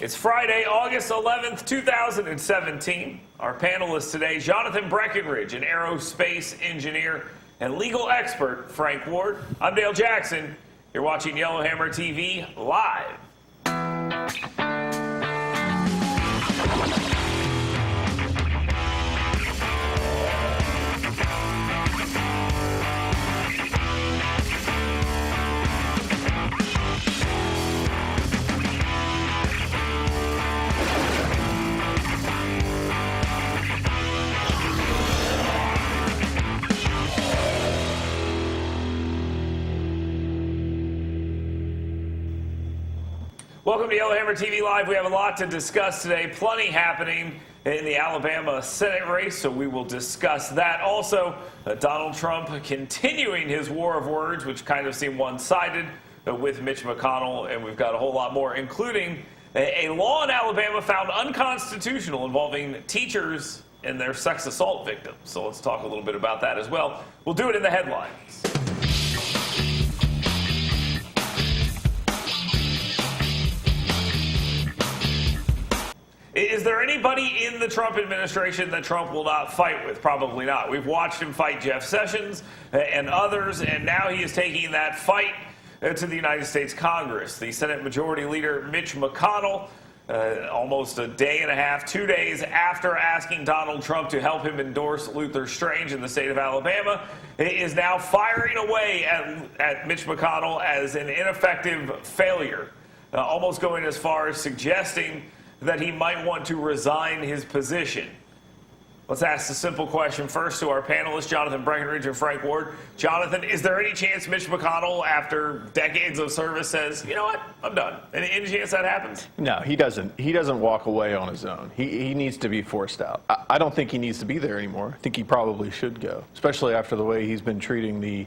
It's Friday, August 11th, 2017. Our panelists today, Jonathan Breckenridge, an aerospace engineer and legal expert, Frank Ward. I'm Dale Jackson. You're watching Yellowhammer TV live. Welcome to Yellowhammer TV Live. We have a lot to discuss today. Plenty happening in the Alabama Senate race, so we will discuss that. Also, Donald Trump continuing his war of words, which kind of seemed one-sided with Mitch McConnell, and we've got a whole lot more, including a law in Alabama found unconstitutional involving teachers and their sex assault victims. So let's talk a little bit about that as well. We'll do it in the headlines. Is there anybody in the Trump administration that Trump will not fight with? Probably not. We've watched him fight Jeff Sessions and others, and now he is taking that fight to the United States Congress. The Senate Majority Leader Mitch McConnell, almost a day and a half, 2 days after asking Donald Trump to help him endorse Luther Strange in the state of Alabama, is now firing away at Mitch McConnell as an ineffective failure, almost going as far as suggesting that he might want to resign his position. Let's ask the simple question first to our panelists, Jonathan Breckenridge and Frank Ward. Jonathan, is there any chance Mitch McConnell, after decades of service, says, you know what, I'm done? Any chance that happens? No, he doesn't. He doesn't walk away on his own. He needs to be forced out. I don't think he needs to be there anymore. I think he probably should go, especially after the way he's been treating the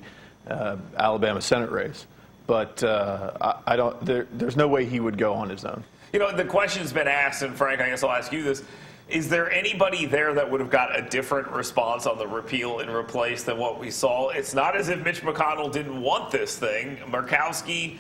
Alabama Senate race. But I don't. There's no way he would go on his own. You know, the question's been asked, and Frank, I guess I'll ask you this. Is there anybody there that would have got a different response on the repeal and replace than what we saw? It's not as if Mitch McConnell didn't want this thing. Murkowski,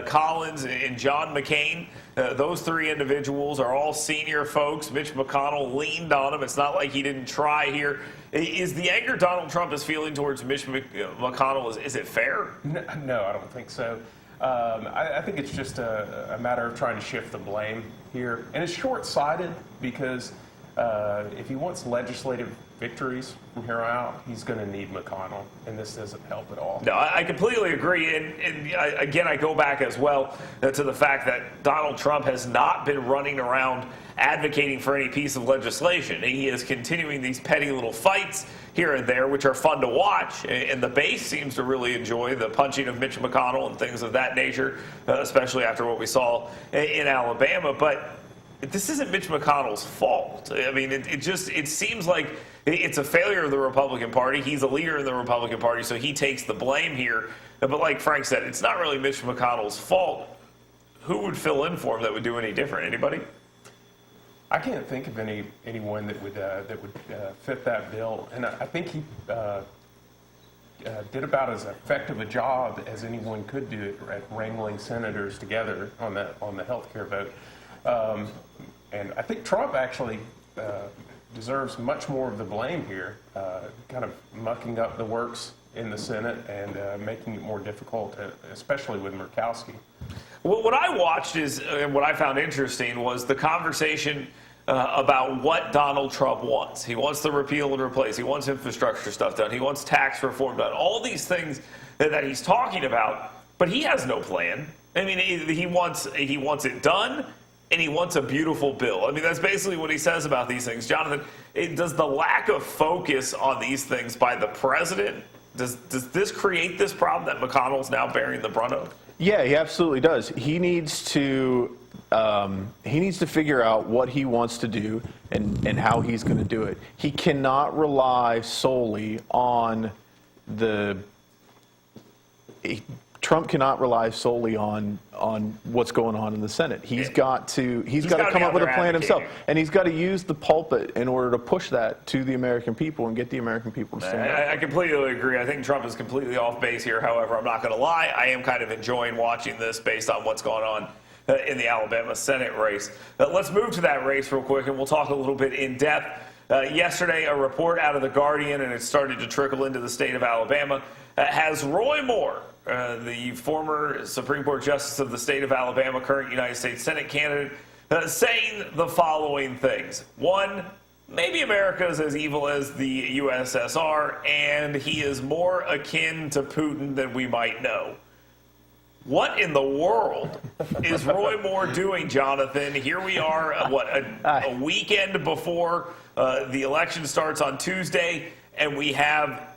Collins, and John McCain, those three individuals are all senior folks. Mitch McConnell leaned on them. It's not like he didn't try here. Is the anger Donald Trump is feeling towards Mitch McConnell, is it fair? No, I don't think so. I think it's just a matter of trying to shift the blame here. And it's short-sighted because if he wants legislative victories from here on out, he's going to need McConnell, and this doesn't help at all. No, I completely agree. And again, I go back as well to the fact that Donald Trump has not been running around advocating for any piece of legislation. He is continuing these petty little fights here and there, which are fun to watch, and the base seems to really enjoy the punching of Mitch McConnell and things of that nature, especially after what we saw in Alabama. But this isn't Mitch McConnell's fault. I mean, it seems like it's a failure of the Republican Party. He's a leader in the Republican Party, so he takes the blame here. But like Frank said, it's not really Mitch McConnell's fault. Who would fill in for him that would do any different? Anybody? I can't think of anyone that would fit that bill, and I think he did about as effective a job as anyone could do at wrangling senators together on the health care vote. And I think Trump actually deserves much more of the blame here, kind of mucking up the works in the Senate and making it more difficult, especially with Murkowski. Well, what I watched and what I found interesting was the conversation about what Donald Trump wants. He wants the repeal and replace. He wants infrastructure stuff done. He wants tax reform done. All these things that he's talking about, but he has no plan. I mean, he wants it done, and he wants a beautiful bill. I mean, that's basically what he says about these things. Jonathan, does the lack of focus on these things by the president, does this create this problem that McConnell's now bearing the brunt of? Yeah, he absolutely does. He needs to figure out what he wants to do and how he's going to do it. He cannot rely solely on Trump cannot rely solely on what's going on in the Senate. He's got to come up with a plan himself, and he's got to use the pulpit in order to push that to the American people and get the American people to stand up. I completely agree. I think Trump is completely off base here. However, I'm not going to lie. I am kind of enjoying watching this based on what's going on in the Alabama Senate race. Let's move to that race real quick, and we'll talk a little bit in depth. Yesterday, a report out of The Guardian, and it started to trickle into the state of Alabama, has Roy Moore, the former Supreme Court Justice of the state of Alabama, current United States Senate candidate, saying the following things. One, maybe America is as evil as the USSR, and he is more akin to Putin than we might know. What in the world is Roy Moore doing, Jonathan? Here we are, a weekend before the election starts on Tuesday, and we have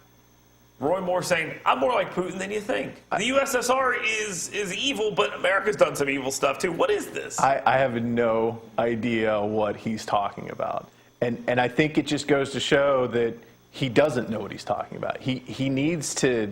Roy Moore saying, I'm more like Putin than you think. The USSR is evil, but America's done some evil stuff too. What is this? I have no idea what he's talking about. And I think it just goes to show that he doesn't know what he's talking about. He needs to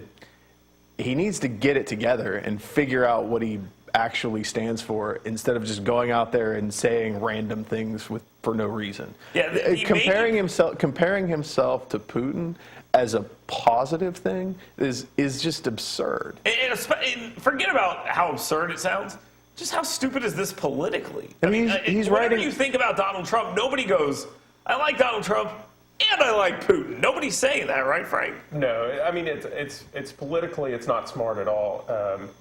get it together and figure out what he actually stands for instead of just going out there and saying random things for no reason. Yeah, comparing himself to Putin as a positive thing is just absurd. And forget about how absurd it sounds. Just how stupid is this politically? I mean, he's whenever writing. you think about Donald Trump, nobody goes, I like Donald Trump and I like Putin. Nobody's saying that, right, Frank? No, I mean, it's politically, it's not smart at all.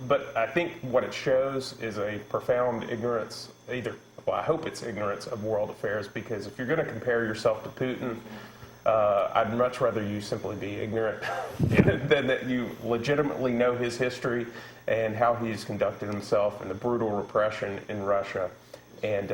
But I think what it shows is a profound ignorance, I hope it's ignorance of world affairs, because if you're going to compare yourself to Putin, I'd much rather you simply be ignorant than that you legitimately know his history and how he's conducted himself and the brutal repression in Russia, and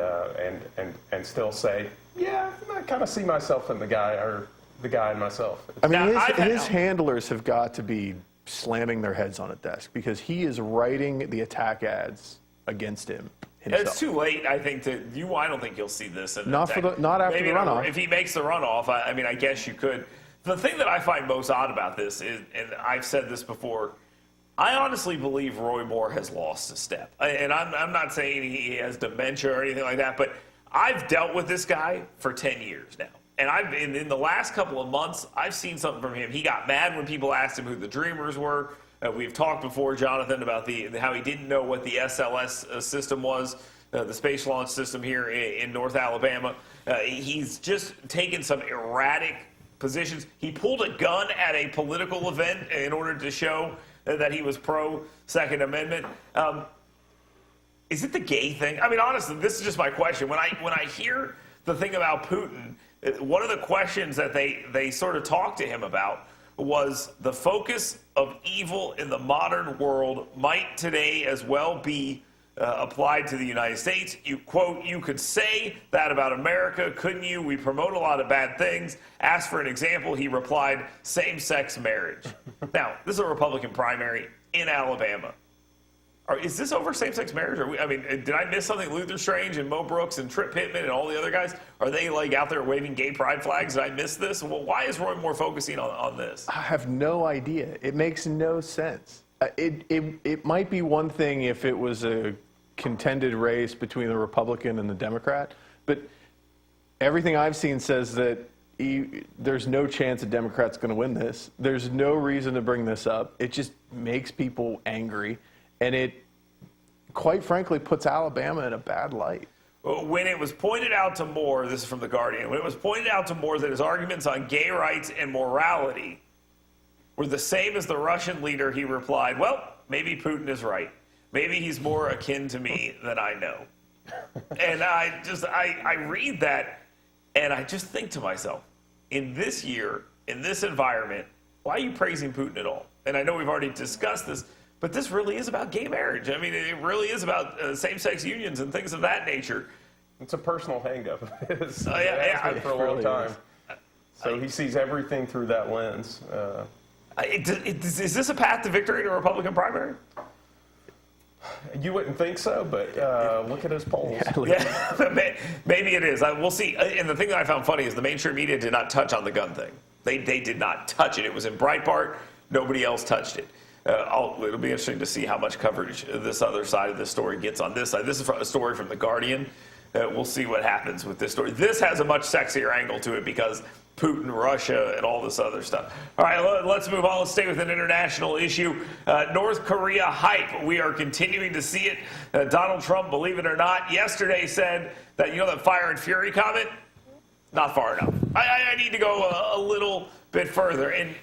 still say, yeah, I kind of see myself in the guy in myself. I mean, his handlers have got to be slamming their heads on a desk because he is writing the attack ads against him himself. It's too late, I think, I don't think you'll see this. Not after the runoff. If he makes the runoff, I mean, I guess you could. The thing that I find most odd about this is, and I've said this before, I honestly believe Roy Moore has lost a step. And I'm not saying he has dementia or anything like that, but I've dealt with this guy for 10 years now. And in the last couple of months, I've seen something from him. He got mad when people asked him who the Dreamers were. We've talked before, Jonathan, about how he didn't know what the SLS system was, the space launch system here in North Alabama. He's just taken some erratic positions. He pulled a gun at a political event in order to show that he was pro-Second Amendment. Is it the gay thing? I mean, honestly, this is just my question. When I hear the thing about Putin, one of the questions that they sort of talked to him about was the focus of evil in the modern world might today as well be applied to the United States. You quote, you could say that about America, couldn't you? We promote a lot of bad things. Asked for an example, he replied, same-sex marriage. Now, this is a Republican primary in Alabama. Is this over same-sex marriage? Did I miss something? Luther Strange and Mo Brooks and Tripp Pittman and all the other guys, are they out there waving gay pride flags? Did I miss this? Well, why is Roy Moore focusing on this? I have no idea. It makes no sense. It might be one thing if it was a contended race between the Republican and the Democrat, but everything I've seen says that there's no chance a Democrat's going to win this. There's no reason to bring this up. It just makes people angry. And it, quite frankly, puts Alabama in a bad light. When it was pointed out to Moore, this is from The Guardian, when it was pointed out to Moore that his arguments on gay rights and morality were the same as the Russian leader, he replied, well, maybe Putin is right. Maybe he's more akin to me than I know. And I read that, and I just think to myself, in this year, in this environment, why are you praising Putin at all? And I know we've already discussed this, but this really is about gay marriage. I mean, it really is about same-sex unions and things of that nature. It's a personal hang-up of his. Yeah, has been for a long time. So he sees everything through that lens. Is this a path to victory in a Republican primary? You wouldn't think so, but look at his polls. Yeah, maybe it is. We'll see. And the thing that I found funny is the mainstream media did not touch on the gun thing. They did not touch it. It was in Breitbart. Nobody else touched it. It'll be interesting to see how much coverage this other side of the story gets on this side. This is a story from The Guardian. We'll see what happens with this story. This has a much sexier angle to it because Putin, Russia, and all this other stuff. All right, let's move on. Let's stay with an international issue. North Korea hype. We are continuing to see it. Donald Trump, believe it or not, yesterday said that, that fire and fury comment, not far enough. I need to go a little bit further. And,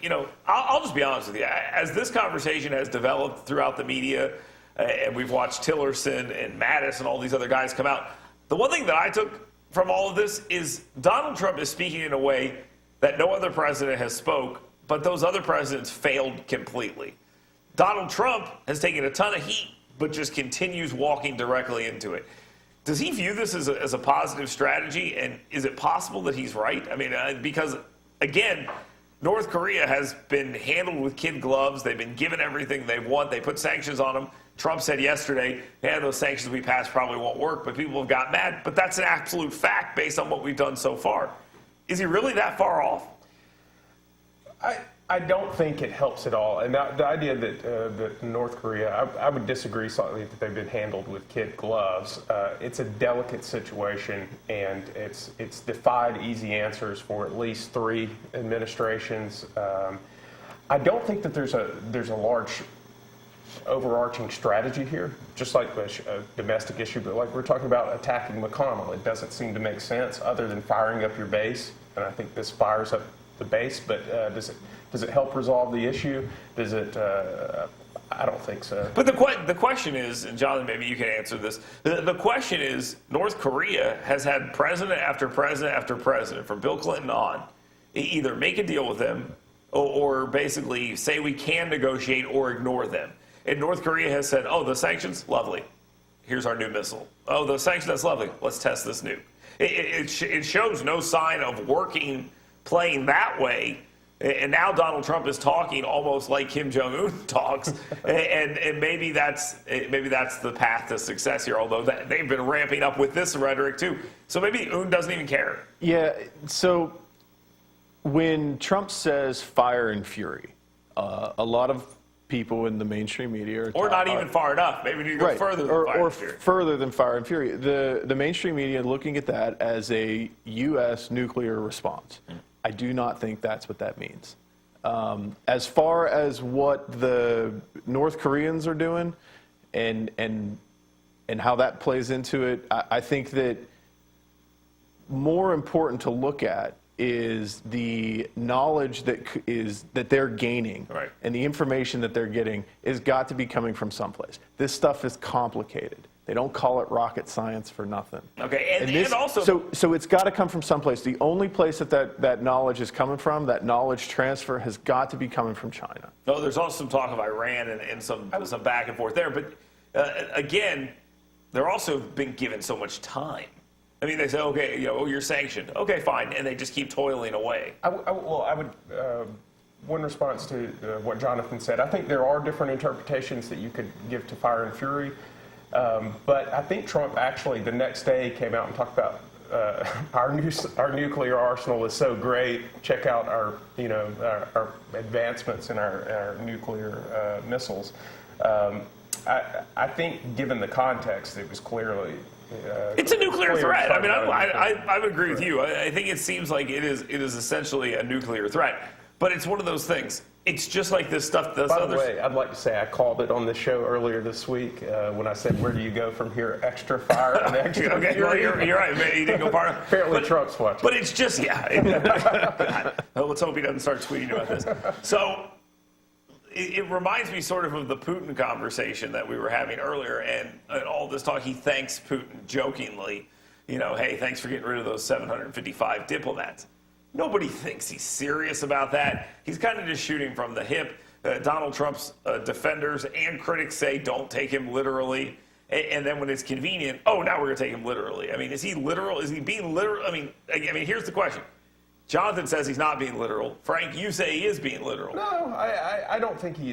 I'll just be honest with you. As this conversation has developed throughout the media, and we've watched Tillerson and Mattis and all these other guys come out, the one thing that I took from all of this is Donald Trump is speaking in a way that no other president has spoke, but those other presidents failed completely. Donald Trump has taken a ton of heat, but just continues walking directly into it. Does he view this as a positive strategy, and is it possible that he's right? I mean, because, again, North Korea has been handled with kid gloves. They've been given everything they want. They put sanctions on them. Trump said yesterday, those sanctions we passed probably won't work, but people have got mad. But that's an absolute fact based on what we've done so far. Is he really that far off? I don't think it helps at all. And the idea that North Korea, I would disagree slightly that they've been handled with kid gloves. It's a delicate situation, and it's defied easy answers for at least 3 administrations. I don't think that there's a large overarching strategy here, just like a domestic issue, but like we're talking about attacking McConnell. It doesn't seem to make sense other than firing up your base, and I think this fires up the base, but does it help resolve the issue? Does it? I don't think so. But the question is, and Jonathan, maybe you can answer this. The question is, North Korea has had president after president after president, from Bill Clinton on, either make a deal with them or basically say we can negotiate or ignore them. And North Korea has said, oh, the sanctions, lovely. Here's our new missile. Oh, the sanctions, that's lovely. Let's test this nuke. It shows no sign of working, playing that way. And now Donald Trump is talking almost like Kim Jong-un talks. and maybe that's the path to success here, although they've been ramping up with this rhetoric too. So maybe Un doesn't even care. Yeah, so when Trump says fire and fury, a lot of people in the mainstream media or not even far enough. Maybe we need to go further than fire and fury. Further than fire and fury. The mainstream media looking at that as a U.S. nuclear response. I do not think that's what that means. As far as what the North Koreans are doing and how that plays into it, I think that more important to look at is the knowledge that they're gaining, right, and the information that they're getting is got to be coming from someplace. This stuff is complicated. They don't call it rocket science for nothing. Okay, and also... So it's got to come from someplace. The only place that knowledge is coming from, that knowledge transfer, has got to be coming from China. No, there's also some talk of Iran and some back and forth there. But again, they're also been given so much time. I mean, they say, okay, you're sanctioned. Okay, fine. And they just keep toiling away. One response to what Jonathan said, I think there are different interpretations that you could give to fire and fury. But I think Trump actually the next day came out and talked about our nuclear arsenal is so great. Check out our advancements in our nuclear missiles. I think given the context, it was clearly... it's a nuclear threat. I mean, I would agree with you. I think it seems like it is essentially a nuclear threat. But it's one of those things. It's just like this stuff. By the way, I'd like to say I called it on the show earlier this week when I said, where do you go from here? Extra fire and extra okay, well, you're right. You didn't go far enough. Apparently Trump's watching. But it's just, God, let's hope he doesn't start tweeting about this. So it reminds me sort of the Putin conversation that we were having earlier, and all this talk. He thanks Putin jokingly, hey, thanks for getting rid of those 755 diplomats. Nobody thinks he's serious about that. He's kind of just shooting from the hip. Donald Trump's defenders and critics say don't take him literally. And then when it's convenient, now we're going to take him literally. I mean, is he literal? Is he being literal? I mean, here's the question. Jonathan says he's not being literal. Frank, you say he is being literal. No, I don't think he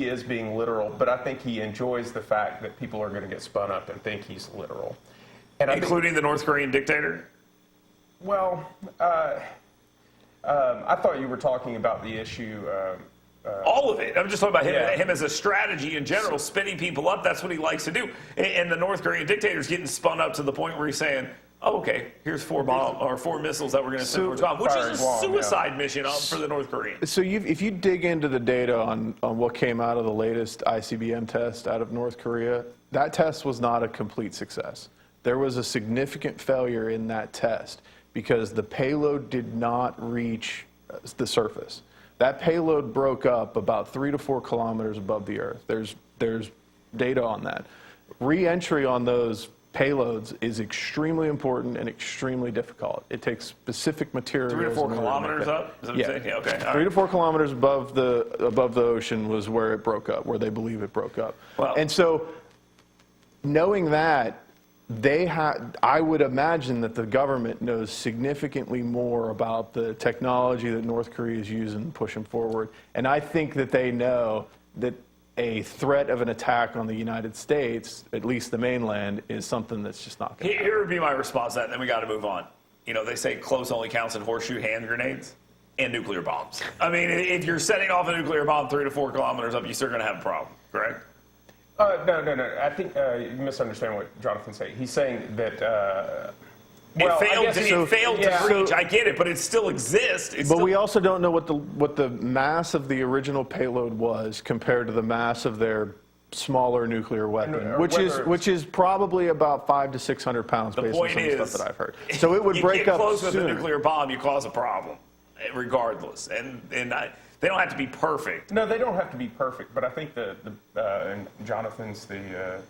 is being literal, but I think he enjoys the fact that people are going to get spun up and think he's literal. And including the North Korean dictator? Well, I thought you were talking about the issue. All of it. I'm just talking about him as a strategy in general, spinning people up. That's what he likes to do. And the North Korean dictator's getting spun up to the point where he's saying, oh, okay, here's four missiles that we're going to send towards Guam, which is a suicide mission for the North Koreans. So if you dig into the data on what came out of the latest ICBM test out of North Korea, that test was not a complete success. There was a significant failure in that test because the payload did not reach the surface. That payload broke up about 3 to 4 kilometers above the Earth. There's data on that. Re-entry on those payloads is extremely important and extremely difficult. It takes specific materials. 3 to 4 kilometers up? Is that what you're saying? Yeah, okay. All 3 to 4 kilometers above the ocean was where it broke up, where they believe it broke up. Well, and so, knowing that, I would imagine that the government knows significantly more about the technology that North Korea is using pushing forward. And I think that they know that a threat of an attack on the United States, at least the mainland, is something that's just not going to happen. Here would be my response to that, and then we got to move on. You know, they say close only counts in horseshoe hand grenades and nuclear bombs. I mean, if you're setting off a nuclear bomb 3 to 4 kilometers up, you're still going to have a problem, correct? No. I think you misunderstand what Jonathan's saying. He's saying that it failed to reach. I get it, but it still exists. But we also don't know what the mass of the original payload was compared to the mass of their smaller nuclear weapon, which is probably about 500 to 600 pounds based on some of the stuff that I've heard. So it would break up close sooner. with a nuclear bomb, you cause a problem, regardless. They don't have to be perfect. No, they don't have to be perfect. But I think and Jonathan's the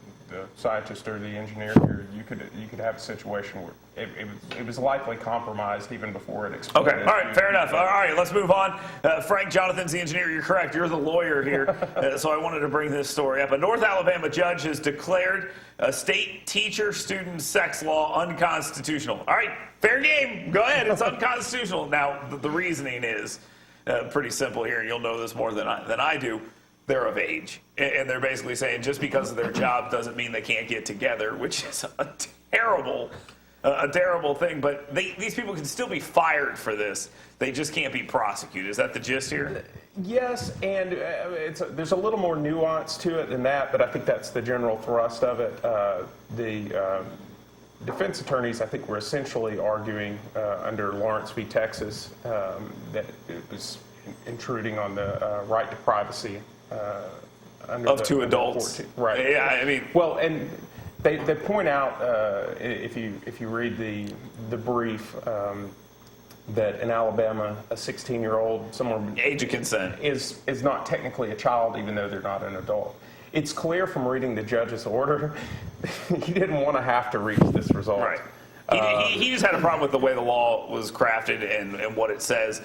scientist or the engineer here. You could have a situation where it was likely compromised even before it exploded. Okay, all right, fair enough. All right, let's move on. Frank, Jonathan's the engineer. You're correct. You're the lawyer here. So I wanted to bring this story up. A North Alabama judge has declared a state teacher-student sex law unconstitutional. All right, fair game. Go ahead. It's unconstitutional. Now, the reasoning is pretty simple here, and you'll know this more than I do. They're of age, and they're basically saying just because of their job doesn't mean they can't get together, which is a terrible thing. But these people can still be fired for this. They just can't be prosecuted. Is that the gist here? Yes, and there's a little more nuance to it than that, but I think that's the general thrust of it. The defense attorneys, I think, were essentially arguing under Lawrence v. Texas that it was intruding on the right to privacy of two adults. Right. Yeah, I mean. Well, and they point out if you read the brief that in Alabama a 16-year-old, someone age of consent, is not technically a child even though they're not an adult. It's clear from reading the judge's order he didn't want to have to reach this result. Right. He just had a problem with the way the law was crafted and what it says.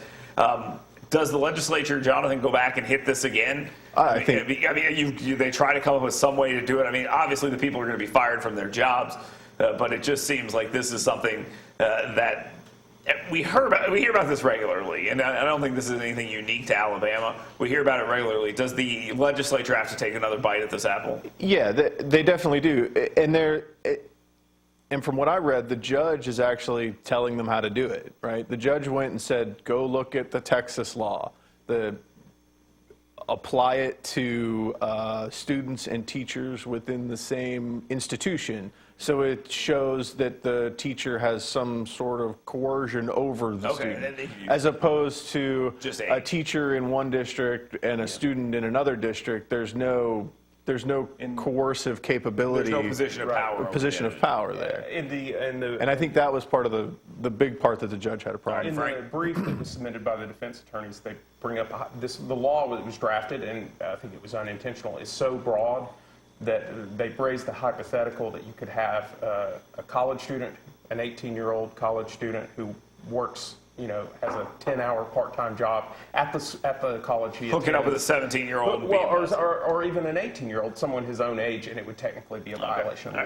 Does the legislature, Jonathan, go back and hit this again? I think. They try to come up with some way to do it. I mean, obviously the people are going to be fired from their jobs, but it just seems like this is something that we hear about this regularly, and I don't think this is anything unique to Alabama. We hear about it regularly. Does the legislature have to take another bite at this apple? Yeah, they definitely do, and from what I read, the judge is actually telling them how to do it, right? The judge went and said, go look at the Texas law, apply it to students and teachers within the same institution. So it shows that the teacher has some sort of coercion over the student, as opposed to a teacher in one district and a student in another district. There's no coercive capability. There's no position of power. Position of power there. And I think that was part of the big part that the judge had a problem. In the brief that was submitted by the defense attorneys, they bring up the law that was drafted, and I think it was unintentional, is so broad that they raised the hypothetical that you could have a college student, an 18-year-old college student who works, has a 10-hour part-time job at the college he hooking up with a 17-year-old. Or even an 18-year-old, someone his own age, and it would technically be a violation of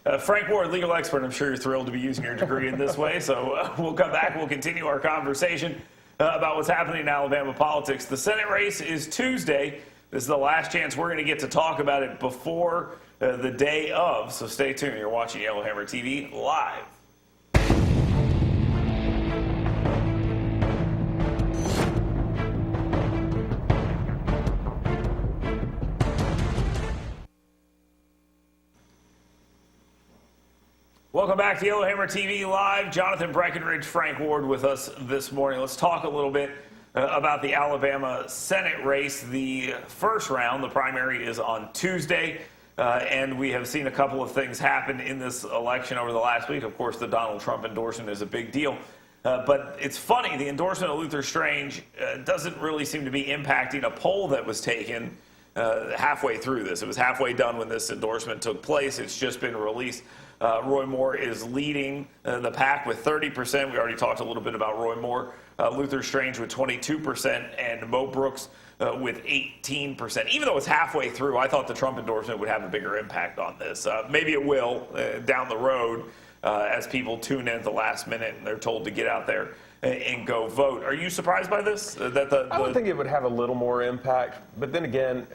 the law. Frank Ward, legal expert. I'm sure you're thrilled to be using your degree in this way. So we'll come back. We'll continue our conversation about what's happening in Alabama politics. The Senate race is Tuesday. This is the last chance we're going to get to talk about it before the day of. So stay tuned. You're watching Yellowhammer TV live. Welcome back to Yellowhammer TV Live. Jonathan Breckenridge, Frank Ward with us this morning. Let's talk a little bit about the Alabama Senate race. The first round, the primary, is on Tuesday. And we have seen a couple of things happen in this election over the last week. Of course, the Donald Trump endorsement is a big deal. But it's funny, the endorsement of Luther Strange doesn't really seem to be impacting a poll that was taken halfway through this. It was halfway done when this endorsement took place. It's just been released. Roy Moore is leading the pack with 30%. We already talked a little bit about Roy Moore. Luther Strange with 22% and Mo Brooks with 18%. Even though it's halfway through, I thought the Trump endorsement would have a bigger impact on this. Maybe it will down the road as people tune in at the last minute and they're told to get out there and go vote. Are you surprised by this? I would think it would have a little more impact, but then again,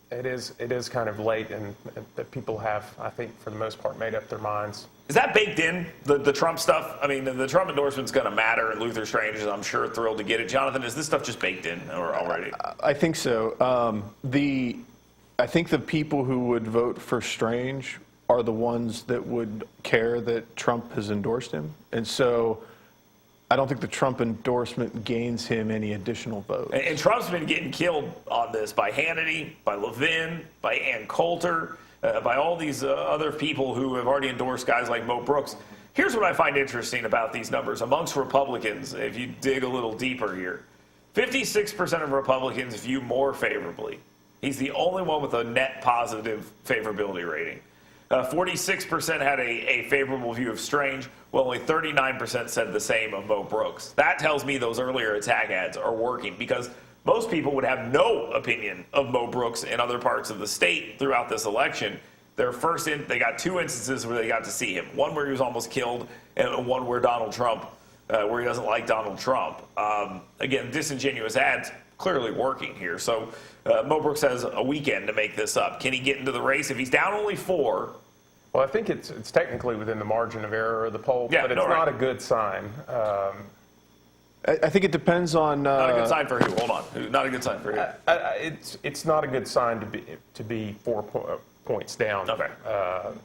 it is kind of late, and that people have, I think, for the most part, made up their minds. Is that baked in, the Trump stuff? I mean, the Trump endorsement's going to matter, and Luther Strange is, I'm sure, thrilled to get it. Jonathan, is this stuff just baked in or already? I think so. I think the people who would vote for Strange are the ones that would care that Trump has endorsed him. And so I don't think the Trump endorsement gains him any additional votes. And Trump's been getting killed on this by Hannity, by Levin, by Ann Coulter, by all these other people who have already endorsed guys like Mo Brooks. Here's what I find interesting about these numbers amongst Republicans, if you dig a little deeper here. 56% of Republicans view Moore favorably. He's the only one with a net positive favorability rating. 46% had a favorable view of Strange, while only 39% said the same of Mo Brooks. That tells me those earlier attack ads are working, because most people would have no opinion of Mo Brooks in other parts of the state throughout this election. They got two instances where they got to see him. One where he was almost killed, and one where where he doesn't like Donald Trump. Again, disingenuous ads clearly working here. So Mo Brooks has a weekend to make this up. Can he get into the race? If he's down only 4. Well, I think it's technically within the margin of error of the poll, yeah, but it's not a good sign. I think it depends on. Not a good sign for who? Hold on. Not a good sign for who? It's not a good sign to be 4 points down. Okay.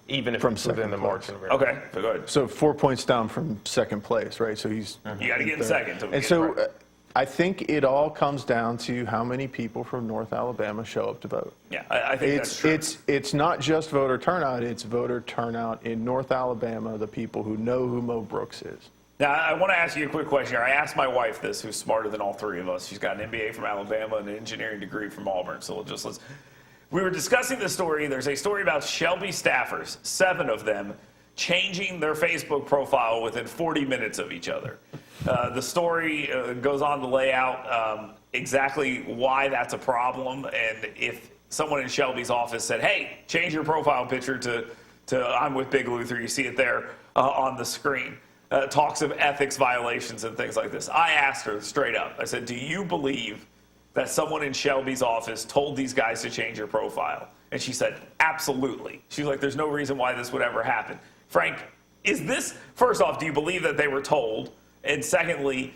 Even if From it's within the margin of error. Okay, so go ahead. So 4 points down from second place, right? So he's. You got to get in second. And so I think it all comes down to how many people from North Alabama show up to vote. Yeah, I think that's true. It's not just voter turnout, it's voter turnout in North Alabama, the people who know who Mo Brooks is. Now, I want to ask you a quick question here. I asked my wife this, who's smarter than all three of us. She's got an MBA from Alabama and an engineering degree from Auburn. So we were discussing this story. There's a story about Shelby staffers, 7 of them, changing their Facebook profile within 40 minutes of each other. The story goes on to lay out exactly why that's a problem, and if someone in Shelby's office said, hey, change your profile picture to I'm with Big Luther, you see it there on the screen. Talks of ethics violations and things like this. I asked her straight up, I said, do you believe that someone in Shelby's office told these guys to change your profile? And she said, absolutely. She's like, there's no reason why this would ever happen. Frank, first off, do you believe that they were told? And secondly,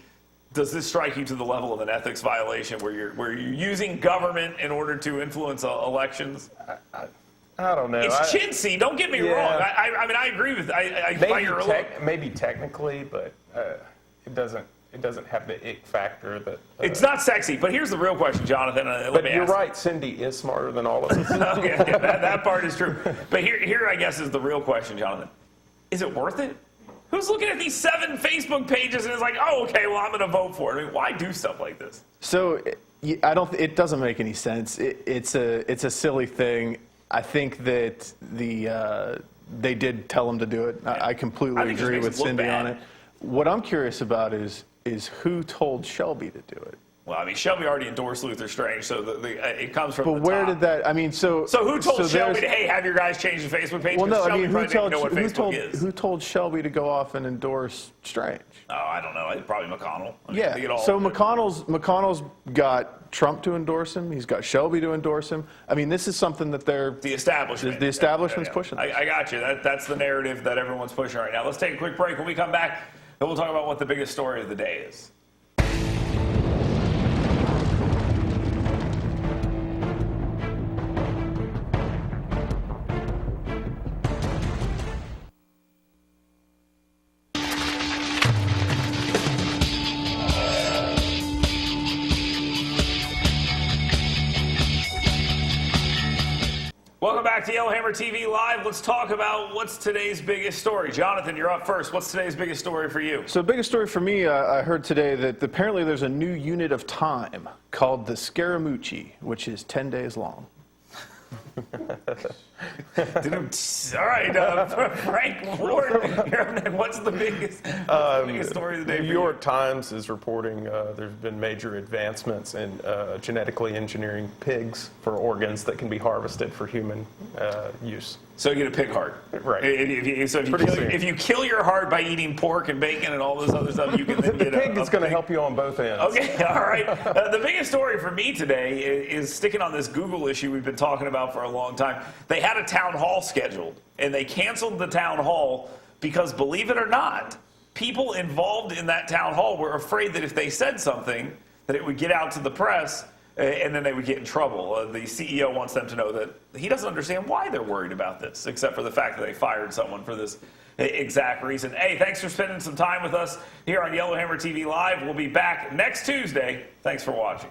does this strike you to the level of an ethics violation where you're using government in order to influence elections? I don't know. It's chintzy. Don't get me wrong. I mean, I agree with. Maybe technically, but it doesn't have the ick factor that. It's not sexy. But here's the real question, Jonathan. But you're right. Cindy is smarter than all of us. Okay, that part is true. But here, I guess, is the real question, Jonathan. Is it worth it? Who's looking at these 7 Facebook pages and is like, oh, okay, well, I'm going to vote for it? I mean, why do stuff like this? So it doesn't make any sense. It's a silly thing. I think that they did tell him to do it. Yeah. I completely agree with Cindy on it. What I'm curious about is who told Shelby to do it. Well, I mean, Shelby already endorsed Luther Strange, so it comes from the top. But where did that? I mean, so who told Shelby to, hey, have your guys change the Facebook page? Well, no, I mean, who told Shelby to go off and endorse Strange? Oh, I don't know. Probably McConnell. So McConnell's got Trump to endorse him. He's got Shelby to endorse him. I mean, this is something that the establishment's pushing. I got you. That's the narrative that everyone's pushing right now. Let's take a quick break. When we come back, then we'll talk about what the biggest story of the day is. back to Yellowhammer TV Live. Let's talk about what's today's biggest story. Jonathan, you're up first. What's today's biggest story for you? So the biggest story for me, I heard today that apparently there's a new unit of time called the Scaramucci, which is 10 days long. All right, Frank Ward, what's the biggest story of the day for New you? York Times is reporting there's been major advancements in genetically engineering pigs for organs that can be harvested for human use. So you get a pig heart. Right. If you kill your heart by eating pork and bacon and all this other stuff, you can then The get pig is going to help you on both ends. Okay, all right. The biggest story for me today is sticking on this Google issue we've been talking about for a long time. They had a town hall scheduled, and they canceled the town hall because, believe it or not, people involved in that town hall were afraid that if they said something, that it would get out to the press, and then they would get in trouble. The CEO wants them to know that he doesn't understand why they're worried about this, except for the fact that they fired someone for this exact reason. Hey, thanks for spending some time with us here on Yellowhammer TV Live. We'll be back next Tuesday. Thanks for watching.